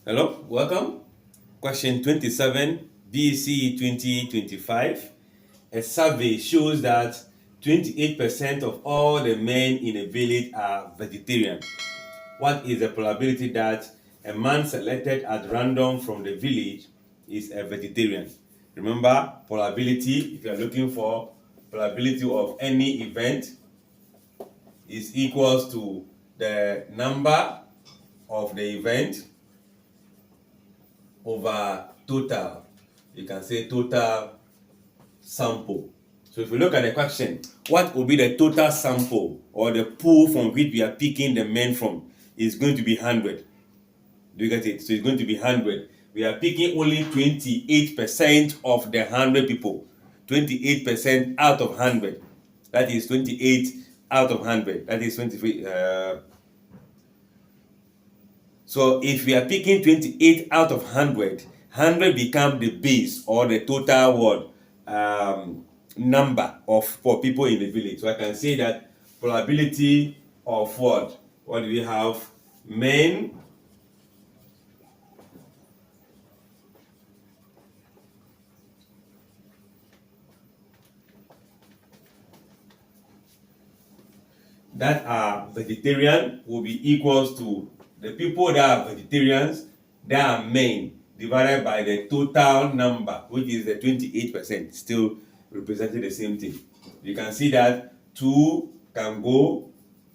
Hello, welcome. Question 27, BECE 2025. A survey shows that 28% of all the men in a village are vegetarian. What is the probability that a man selected at random from the village is a vegetarian? Remember, probability, if you are looking for probability of any event, is equals to the number of the event over total. You can say total sample. So if we look at the question, what will be the total sample or the pool from which we are picking the men from? Is going to be 100. Do you get it? So it's going to be 100. We are picking only 28% of the 100 people. 28% out of 100. That is 28 out of 100. That is 23. So if we are picking 28 out of 100, 100 become the base or the total number for people in the village. So I can say that probability of what? What do we have? Men that are vegetarian will be equals to the people that are vegetarians, that are men, divided by the total number, which is the 28%, still representing the same thing. You can see that 2 can go,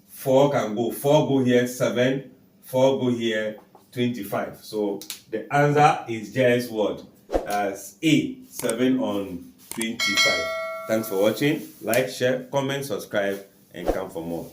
4 can go, 4 go here, 7, 4 go here, 25. So the answer is just what? As A, 7 on 25. Thanks for watching. Like, share, comment, subscribe, and come for more.